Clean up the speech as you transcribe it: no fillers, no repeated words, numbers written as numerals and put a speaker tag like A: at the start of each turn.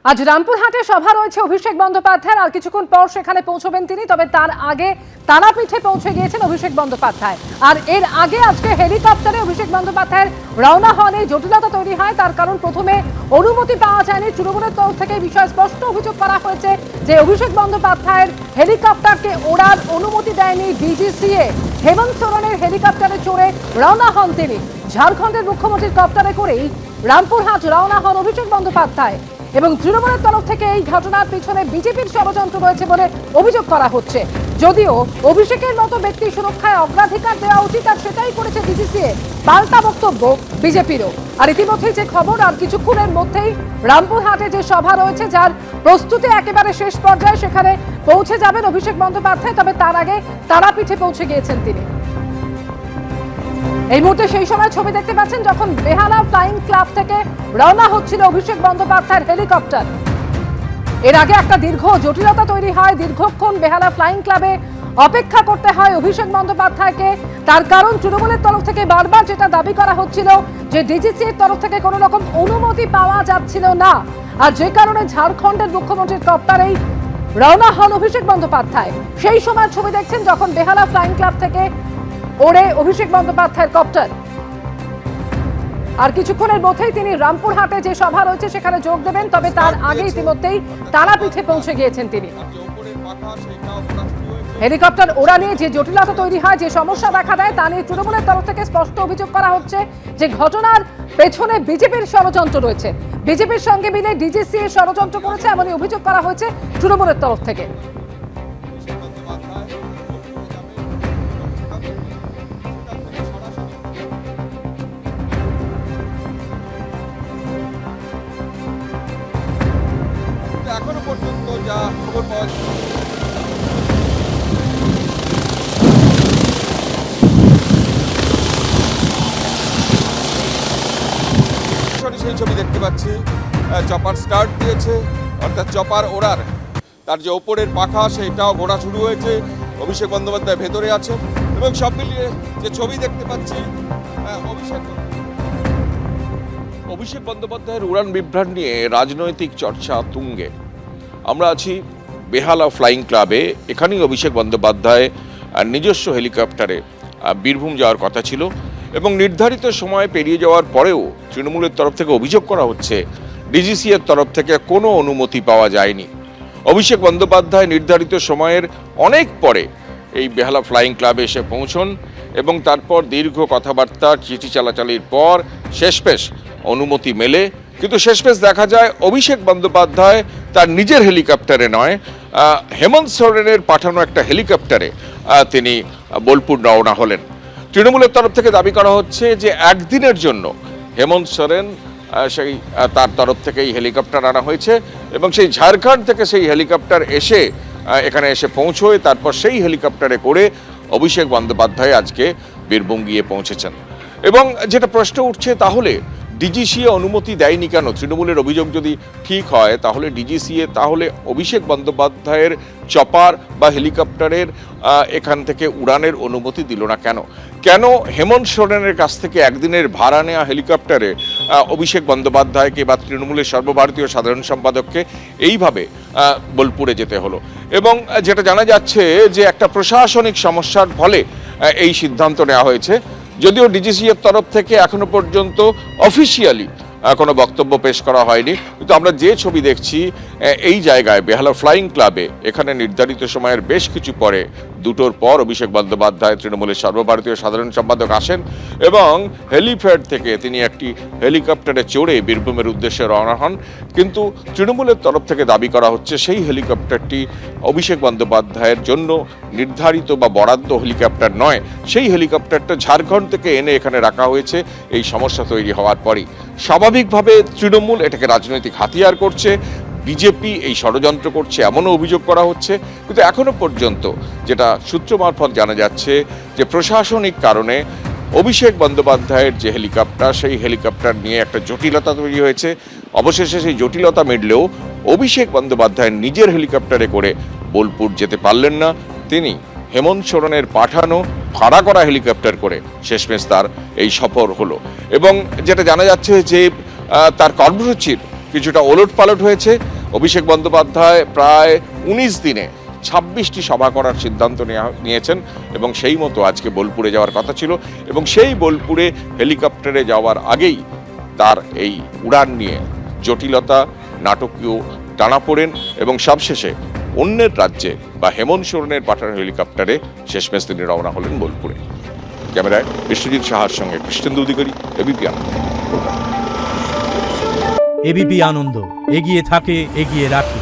A: আজ রামপুরহাটে সভা রয়েছে অভিষেক বন্দ্যোপাধ্যায়ের। আর কিছুক্ষণ পর সেখানে পৌঁছবেন তিনি। তবে তার আগে তারাপীঠে পৌঁছে গিয়েছেন অভিষেক বন্দ্যোপাধ্যায়। আর এর আগে আজকে হেলিকপ্টারে অভিষেক বন্দ্যোপাধ্যায়ের রওনা হন। এই জটিলতা তৈরি হয় তার কারণ প্রথমে অনুমতি পাওয়া যায়নি। তৃণমূলের তরফ থেকে বিষয় স্পষ্ট অভিযোগ করা হয়েছে যে অভিষেক বন্দ্যোপাধ্যায়ের হেলিকপ্টারকে ওড়ার অনুমতি দেয়নি ডিজিসিএ। হেমন্ত সোরেনের হেলিকপ্টারে চড়ে রওনা হন তিনি। ঝাড়খণ্ডের মুখ্যমন্ত্রীর কপ্টারে করেই রামপুরহাট রওনা হন অভিষেক বন্দ্যোপাধ্যায়। এবং তৃণমূলের তরফ থেকে এই ঘটনার পিছনে বিজেপির ষড়যন্ত্র রয়েছে বলে অভিযোগ করা হচ্ছে। যদিও অভিষেকের মতো ব্যক্তি সুরক্ষায় অগ্রাধিকার দেওয়া উচিত, আর সেটাই করেছে ডিজিসিএ। পাল্টা বক্তব্য বিজেপিরও। আর ইতিমধ্যেই যে খবর, আর কিছুক্ষণের মধ্যেই রামপুরহাটে যে সভা রয়েছে যার প্রস্তুতি একেবারে শেষ পর্যায়ে, সেখানে পৌঁছে যাবেন অভিষেক বন্দ্যোপাধ্যায়। তবে তার আগে তারাপীঠে পৌঁছে গিয়েছেন তিনি। এই মুহূর্তে সেই সময় ছবি দেখতে পাচ্ছেন যখন বেহালা ফ্লাইং ক্লাব থেকে রওনা হচ্ছিল অভিষেক বন্দ্যোপাধ্যায়ের হেলিকপ্টার। এর আগে একটা দীর্ঘ জটিলতা তৈরি হয়। দীর্ঘক্ষণ বেহালা ফ্লাইং ক্লাবে অপেক্ষা করতে হয় অভিষেক বন্দ্যোপাধ্যায়কে। তার কারণ তৃণমূলের তরফ থেকে বারবার যেটা দাবি করা হচ্ছিল যে ডিজিসিএর তরফ থেকে কোনো রকম অনুমতি পাওয়া যাচ্ছিল না। আর যে কারণে ঝাড়খণ্ডের মুখ্যমন্ত্রীর কপ্টারেই রওনা হন অভিষেক বন্দ্যোপাধ্যায়। সেই সময় ছবি দেখছেন যখন বেহালা ফ্লাইং ক্লাব থেকে ওড়ে অভিষেক বন্দ্যোপাধ্যায়ের কপ্টার। আর কিছুক্ষণের মধ্যেই তিনি রামপুরহাটে যে সভা রয়েছে সেখানে যোগ দেবেন। তবে তার আগে ইতিমধ্যেই তারাপীঠে পৌঁছে গিয়েছেন তিনি। হেলিকপ্টার ওড়া নিয়ে যে জটিলতা তৈরি হয়, যে সমস্যা দেখা দেয়, তা নিয়ে তৃণমূলের তরফ থেকে স্পষ্ট অভিযোগ করা হচ্ছে যে ঘটনার পেছনে বিজেপির ষড়যন্ত্র রয়েছে। বিজেপির সঙ্গে মিলে ডিজিসিএ ষড়যন্ত্র করেছে এমনই অভিযোগ করা হয়েছে তৃণমূলের তরফ থেকে।
B: এখনো পর্যন্ত যা খবর পাওয়া যায়, সেই ছবি দেখতে পাচ্ছি। চপার স্টার্ট দিয়েছে, অর্থাৎ চপার ওড়ার তার যে ওপরের পাখা সেটাও ঘোরা শুরু হয়েছে। অভিষেক বন্দ্যোপাধ্যায় ভেতরে আছেন এবং সব মিলিয়ে যে ছবি দেখতে পাচ্ছি, অভিষেক বন্দ্যোপাধ্যায়ের উড়ান বিভ্রাট নিয়ে রাজনৈতিক চর্চা তুঙ্গে। আমরা আছি বেহালা ফ্লাইং ক্লাবে। এখানেই অভিষেক বন্দ্যোপাধ্যায় নিজস্ব হেলিকপ্টারে বীরভূম যাওয়ার কথা ছিল এবং নির্ধারিত সময় পেরিয়ে যাওয়ার পরেও তৃণমূলের তরফ থেকে অভিযোগ করা হচ্ছে ডিজিসিএর তরফ থেকে কোনো অনুমতি পাওয়া যায়নি। অভিষেক বন্দ্যোপাধ্যায় নির্ধারিত সময়ের অনেক পরে এই বেহালা ফ্লাইং ক্লাবে এসে পৌঁছন এবং তারপর দীর্ঘ কথাবার্তা, চিঠি চালাচালির পর শেষমেশ অনুমতি মেলে। কিন্তু শেষমেশ দেখা যায় অভিষেক বন্দ্যোপাধ্যায় তার নিজের হেলিকপ্টারে নয়, হেমন্ত সোরেনের পাঠানো একটা হেলিকপ্টারে তিনি বোলপুর রওনা হলেন। তৃণমূলের তরফ থেকে দাবি করা হচ্ছে যে একদিনের জন্য হেমন্ত সোরেন তার তরফ থেকে এই হেলিকপ্টার আনা হয়েছে এবং সেই ঝাড়খণ্ড থেকে সেই হেলিকপ্টার এসে এখানে এসে পৌঁছয়। তারপর সেই হেলিকপ্টারে করে অভিষেক বন্দ্যোপাধ্যায় আজকে বীরভূম গিয়ে পৌঁছেছেন। এবং যেটা প্রশ্ন উঠছে, তাহলে ডিজিসিএ অনুমতি দেয়নি কেন? তৃণমূলের অভিযোগ যদি ঠিক হয় তাহলে ডিজিসিএ তাহলে অভিষেক বন্দ্যোপাধ্যায়ের চপার বা হেলিকপ্টারের এখান থেকে উড়ানের অনুমতি দিল না কেন? কেন হেমন্ত সোরেনের কাছ থেকে একদিনের ভাড়া নেওয়া হেলিকপ্টারে অভিষেক বন্দ্যোপাধ্যায়কে বা তৃণমূলের সর্বভারতীয় সাধারণ সম্পাদককে এইভাবে বোলপুরে যেতে হলো? এবং যেটা জানা যাচ্ছে যে একটা প্রশাসনিক সমস্যার ফলে এই সিদ্ধান্ত নেওয়া হয়েছে। যদিও ডিজিসিএর তরফ থেকে এখনো পর্যন্ত অফিসিয়ালি কোনো বক্তব্য পেশ করা হয়নি, কিন্তু আমরা যে ছবি দেখছি এই জায়গায় বেহালা ফ্লাইং ক্লাবে এখানে নির্ধারিত সময়ের বেশ কিছু পরে, দুটোর পর অভিষেক বন্দ্যোপাধ্যায় তৃণমূলের সর্বভারতীয় সাধারণ সম্পাদক আসেন এবং হেলিপ্যাড থেকে তিনি একটি হেলিকপ্টারে চড়ে বীরভূমের উদ্দেশ্যে রওনা হন। কিন্তু তৃণমূলের তরফ থেকে দাবি করা হচ্ছে সেই হেলিকপ্টারটি অভিষেক বন্দ্যোপাধ্যায়ের জন্য নির্ধারিত বা বরাদ্দ হেলিকপ্টার নয়। সেই হেলিকপ্টারটা ঝাড়খণ্ড থেকে এনে এখানে রাখা হয়েছে এই সমস্যা তৈরি হওয়ার পরই। স্বাভাবিকভাবে তৃণমূল এটাকে রাজনৈতিক হাতিয়ার করছে, বিজেপি এই ষড়যন্ত্র করছে এমনও অভিযোগ করা হচ্ছে। কিন্তু এখনো পর্যন্ত যেটা সূত্র মারফত জানা যাচ্ছে যে প্রশাসনিক কারণে অভিষেক বন্দ্যোপাধ্যায়ের যে হেলিকপ্টার, সেই হেলিকপ্টার নিয়ে একটা জটিলতা তৈরি হয়েছে। অবশেষে সেই জটিলতা মিটলেও অভিষেক বন্দ্যোপাধ্যায় নিজের হেলিকপ্টারে করে বোলপুর যেতে পারলেন না। তিনি হেমন্ত সোরেনের পাঠানো ভাড়া করা হেলিকপ্টার করে শেষমেশ তার এই সফর হলো। এবং যেটা জানা যাচ্ছে যে তার কর্মসূচির কিছুটা ওলটপালট হয়েছে। অভিষেক বন্দ্যোপাধ্যায় প্রায় 19 দিনে 26টি সভা করার সিদ্ধান্ত নিয়েছেন এবং সেই মতো আজকে বোলপুরে যাওয়ার কথা ছিল এবং সেই বোলপুরে হেলিকপ্টারে যাওয়ার আগেই তার এই উড়ান নিয়ে জটিলতা, নাটকীয় টানাপোড়েন এবং সবশেষে অন্যের রাজ্যে বা হেমন্ত সোরেনের পাঠানো হেলিকপ্টারে শেষমেশ তিনি রওনা হলেন বোলপুরে। ক্যামেরায় বিশ্বজিৎ সাহার সঙ্গে কৃষ্ণেন্দু অধিকারী, এবিপি আনন্দ।
C: এবিপি আনন্দ এগিয়ে থাকে, এগিয়ে রাখে।